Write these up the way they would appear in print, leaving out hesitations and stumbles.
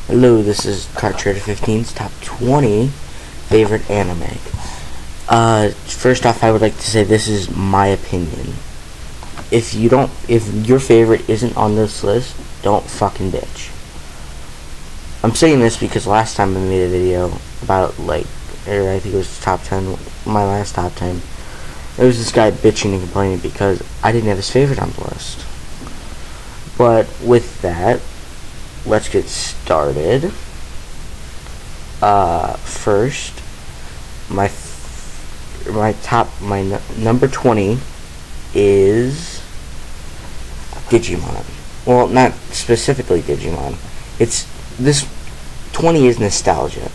Hello, this is CardTrader15's top 20 favorite anime. First off, I would like to say this is my opinion. If your favorite isn't on this list, don't fucking bitch. I'm saying this because last time I made a video about, I think it was top 10, my last top 10, there was this guy bitching and complaining because I didn't have his favorite on the list. But with that, let's get started. First, my number 20 is Digimon. Well, not specifically Digimon. This 20 is nostalgic.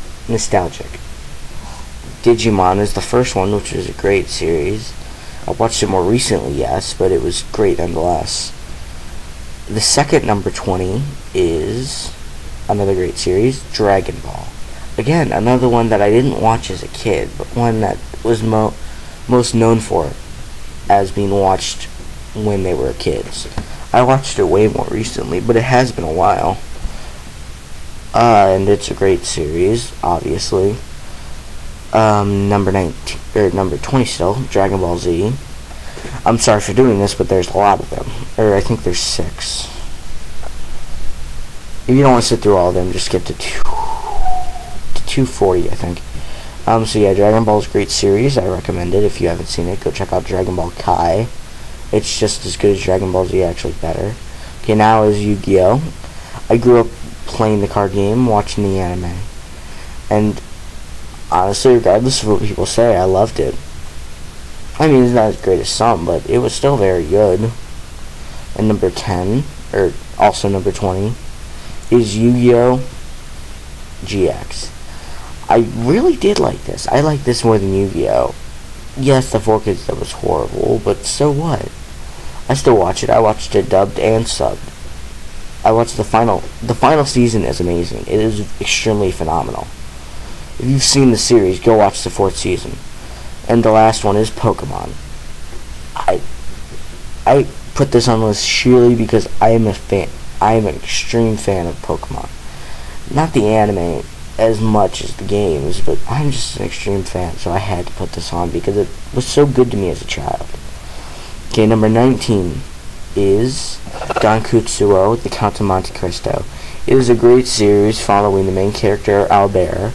Digimon is the first one, which was a great series. I watched it more recently, yes, but it was great nonetheless. The second number 20 is another great series, Dragon Ball. Again, another one that I didn't watch as a kid, but one that was most known for as being watched when they were kids. I watched it way more recently, but it has been a while. And it's a great series, obviously. Number 20 still, Dragon Ball Z. I'm sorry for doing this, but there's a lot of them. I think there's 6. If you don't want to sit through all of them, just skip to 240, I think. So yeah, Dragon Ball is a great series. I recommend it. If you haven't seen it, go check out Dragon Ball Kai. It's just as good as Dragon Ball Z, actually better. Okay, now is Yu-Gi-Oh! I grew up playing the card game, watching the anime. And honestly, regardless of what people say, I loved it. I mean, it's not as great as some, but it was still very good. And number 10, or also number 20, is Yu-Gi-Oh! GX. I really did like this. I like this more than Yu-Gi-Oh! Yes, the 4Kids that was horrible, but so what? I still watch it. I watched it dubbed and subbed. I watched the final season is amazing. It is extremely phenomenal. If you've seen the series, go watch the 4th season. And the last one is Pokemon. I put this on the list sheerly because I am a fan. I am an extreme fan of Pokemon. Not the anime as much as the games, but I'm just an extreme fan, so I had to put this on because it was so good to me as a child. Okay, number 19 is Gankutsuou, The Count of Monte Cristo. It is a great series following the main character, Albert,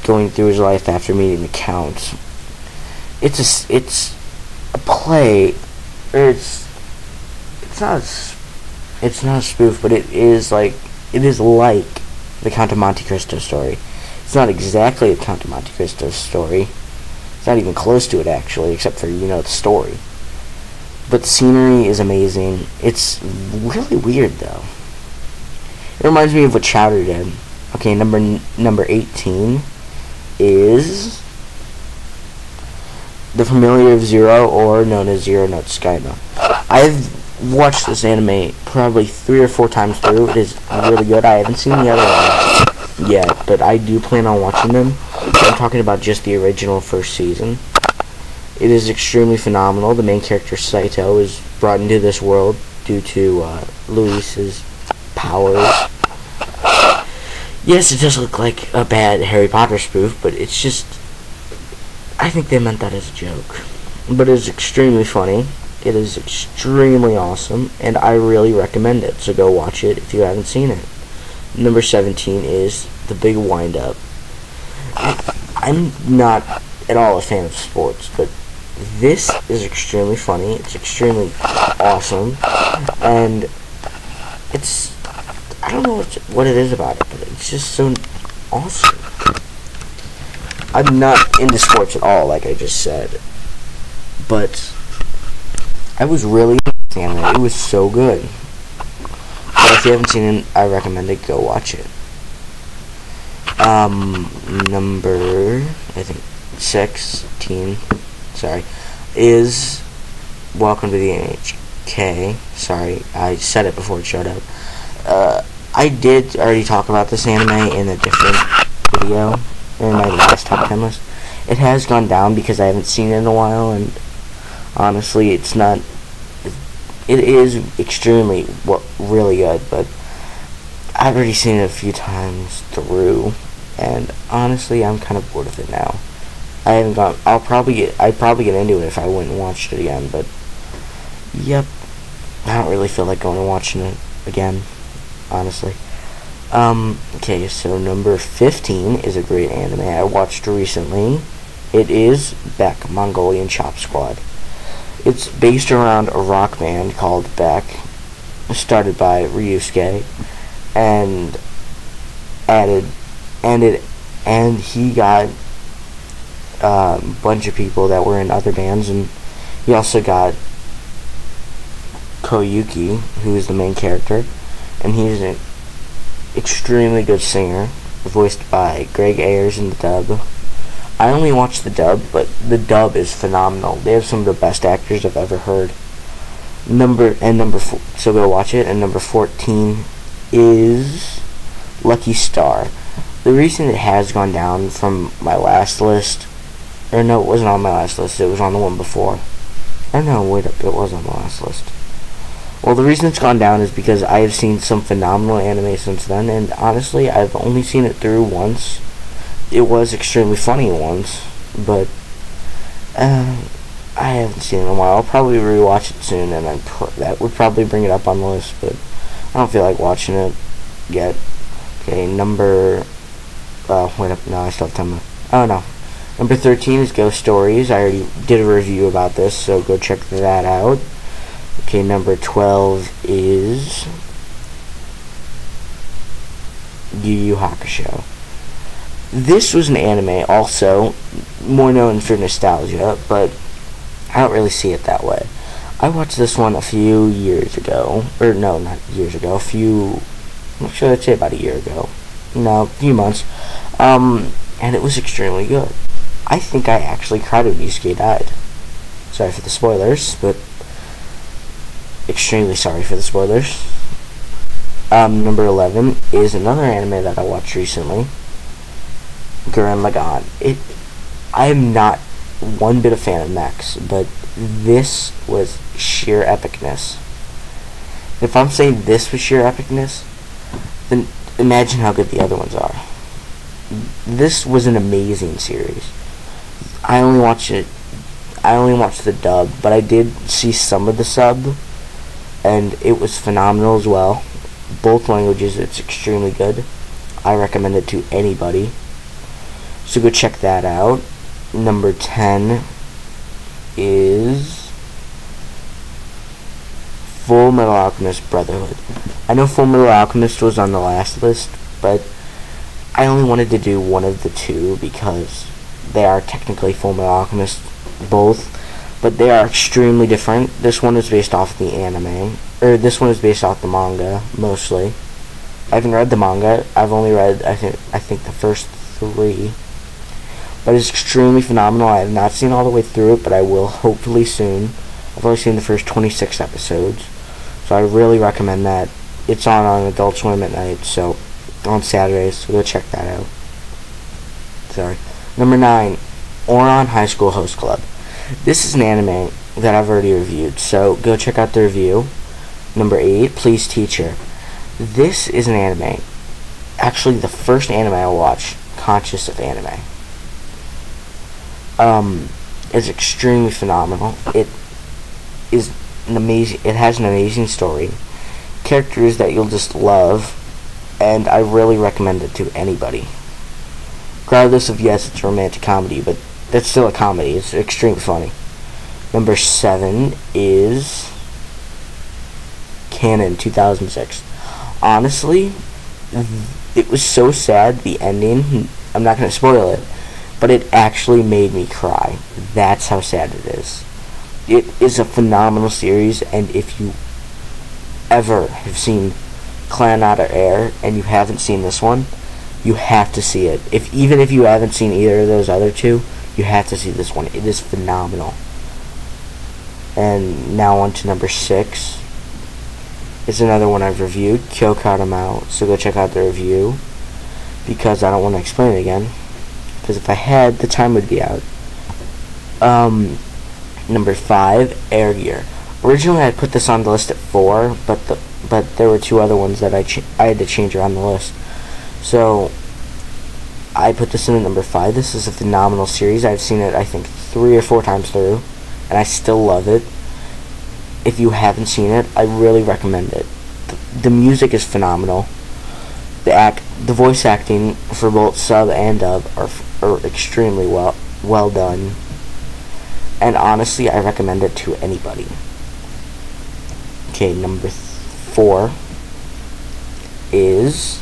going through his life after meeting the Count. It's a play, or it's not a spoof, but it is like the Count of Monte Cristo story. It's not exactly the Count of Monte Cristo story. It's not even close to it, actually, except for, the story. But the scenery is amazing. It's really weird, though. It reminds me of what Chowder did. Okay, number 18 is The Familiar of Zero, or known as Zero no Tsukaima. I've watched this anime probably 3 or 4 times through. It is really good. I haven't seen the other ones yet, but I do plan on watching them. I'm talking about just the original first season. It is extremely phenomenal. The main character, Saito, is brought into this world due to Luis's powers. Yes, it does look like a bad Harry Potter spoof, but it's just, I think they meant that as a joke. But it's extremely funny. It is extremely awesome, and I really recommend it, so go watch it if you haven't seen it. Number 17 is The Big Wind-Up. I'm not at all a fan of sports, but this is extremely funny. It's extremely awesome, and it's, I don't know what it is about it, but it's just so awesome. I'm not into sports at all, like I just said, but I was really into the anime. It was so good. But if you haven't seen it, I recommend it. Go watch it. Number, I think, 16, sorry, is Welcome to the NHK. Sorry, I said it before it showed up. I did already talk about this anime in a different video, in my last top 10 list. It has gone down because I haven't seen it in a while, and honestly, it's not, it is extremely really good, but I've already seen it a few times through, and honestly, I'm kind of bored of it now. I haven't gone. I'd probably get into it if I went and watched it again, but yep, I don't really feel like going and watching it again, honestly. Okay, so number 15 is a great anime I watched recently. It is Beck, Mongolian Chop Squad. It's based around a rock band called Beck, started by Ryusuke, and he got a bunch of people that were in other bands, and he also got Koyuki, who is the main character, and he's an extremely good singer, voiced by Greg Ayers in the dub. I only watched the dub, but the dub is phenomenal. They have some of the best actors I've ever heard. So go watch it. And number 14 is Lucky Star. The reason it has gone down from my last list, or no, it wasn't on my last list. It was on the one before. Or no, wait up, it was on the last list. Well, the reason it's gone down is because I have seen some phenomenal anime since then, and honestly, I've only seen it through once. It was extremely funny once, but I haven't seen it in a while. I'll probably rewatch it soon, and that would probably bring it up on the list, but I don't feel like watching it yet. Okay, wait up, no, I still have time. Oh, no. Number 13 is Ghost Stories. I already did a review about this, so go check that out. Okay, number 12 is Yu Yu Hakusho. This was an anime also, more known for nostalgia, but I don't really see it that way. I watched this one a few years ago, or no, not years ago, I'm sure I'd say about a year ago. No, a few months. And it was extremely good. I think I actually cried when Yusuke died. Sorry for the spoilers, but extremely sorry for the spoilers. Number 11 is another anime that I watched recently, Gurren Lagann. I am not one bit a fan of mechs, but this was sheer epicness. If I'm saying this was sheer epicness, then imagine how good the other ones are. This was an amazing series. I only watched the dub, but I did see some of the sub, and it was phenomenal as well. Both languages, it's extremely good. I recommend it to anybody. So go check that out. Number 10 is Full Metal Alchemist Brotherhood. I know Full Metal Alchemist was on the last list, but I only wanted to do one of the two because they are technically Full Metal Alchemist both, but they are extremely different. This one is based off the anime, or this one is based off the manga mostly. I haven't read the manga. I've only read I think the first 3, but it's extremely phenomenal. I have not seen all the way through it, but I will hopefully soon. I've only seen the first 26 episodes, so I really recommend that. It's on Adult Swim at night, so on Saturdays, so go check that out. Sorry. Number 9, Ouran High School Host Club. This is an anime that I've already reviewed, so go check out the review. Number 8, Please Teacher. This is an anime, actually the first anime I watched conscious of anime. It's extremely phenomenal. It has an amazing story, characters that you'll just love, and I really recommend it to anybody. Regardless of, yes, it's a romantic comedy, but that's still a comedy. It's extremely funny. Number 7 is Canon 2006. Honestly, it was so sad, the ending. I'm not going to spoil it, but it actually made me cry. That's how sad it is. It is a phenomenal series, and if you ever have seen Clannad Air and you haven't seen this one, you have to see it. Even if you haven't seen either of those other two, you have to see this one. It is phenomenal. And now on to number 6. It's another one I've reviewed, Kyokara. So go check out the review, because I don't want to explain it again, because if I had, the time would be out. Number 5, Air Gear. Originally I put this on the list at 4, but but there were two other ones that I had to change around the list. So I put this in at number 5. This is a phenomenal series. I've seen it, I think, 3 or 4 times through, and I still love it. If you haven't seen it, I really recommend it. The music is phenomenal. The voice acting for both sub and dub are extremely well done. And honestly, I recommend it to anybody. Okay, number 4 is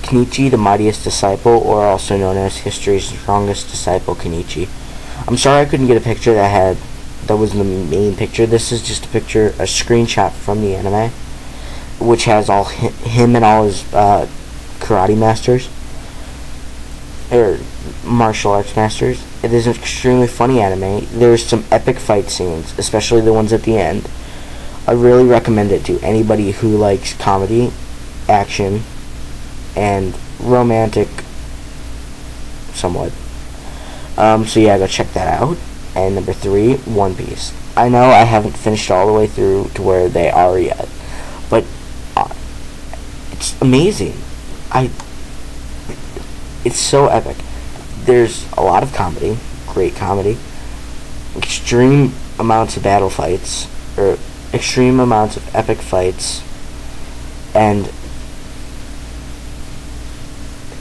Kenichi, the Mightiest Disciple, or also known as History's Strongest Disciple, Kenichi. I'm sorry I couldn't get a picture that was the main picture. This is just a screenshot from the anime, which has all him and all his karate masters, or martial arts masters. It is an extremely funny anime. There's some epic fight scenes, especially the ones at the end. I really recommend it to anybody who likes comedy, action, and romantic, somewhat. So yeah, go check that out. And number 3, One Piece. I know I haven't finished all the way through to where they are yet, but it's amazing. It's so epic. There's a lot of comedy, great comedy, extreme amounts of battle fights, or extreme amounts of epic fights, and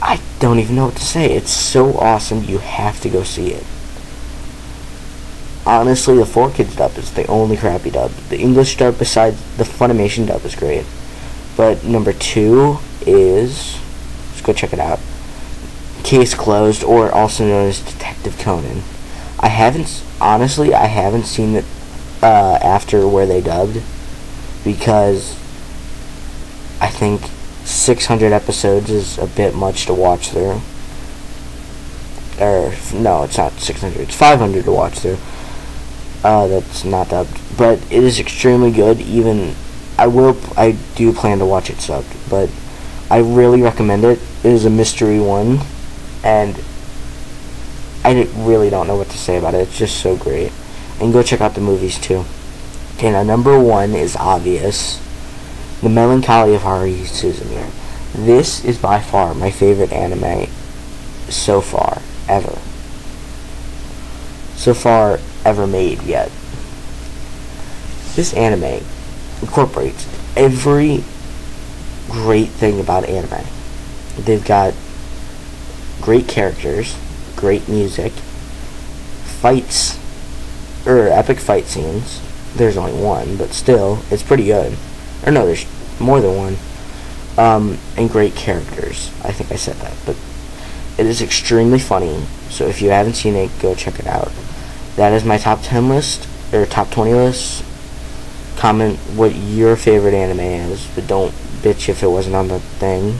I don't even know what to say. It's so awesome. You have to go see it. Honestly, the 4Kids dub is the only crappy dub. The English dub, besides the Funimation dub, is great. But number 2 is, let's go check it out, Case Closed, or also known as Detective Conan. I haven't seen it after where they dubbed, because I think 600 episodes is a bit much to watch through. Or, no, it's not 600, it's 500 to watch through. That's not dubbed, but it is extremely good. Even I do plan to watch it subbed, but I really recommend it. It is a mystery one, and I really don't know what to say about it. It's just so great. And go check out the movies too. Okay, now number 1 is obvious. The Melancholy of Haruhi Suzumiya. This is by far my favorite anime so far, ever. So far, ever made yet. This anime incorporates every great thing about anime. They've got great characters, great music, fights, or epic fight scenes. There's only one, but still, it's pretty good. Or no, there's more than one. And great characters. I think I said that, but it is extremely funny. So if you haven't seen it, go check it out. That is my top 10 list, or top 20 list. Comment what your favorite anime is, but don't bitch if it wasn't on the thing.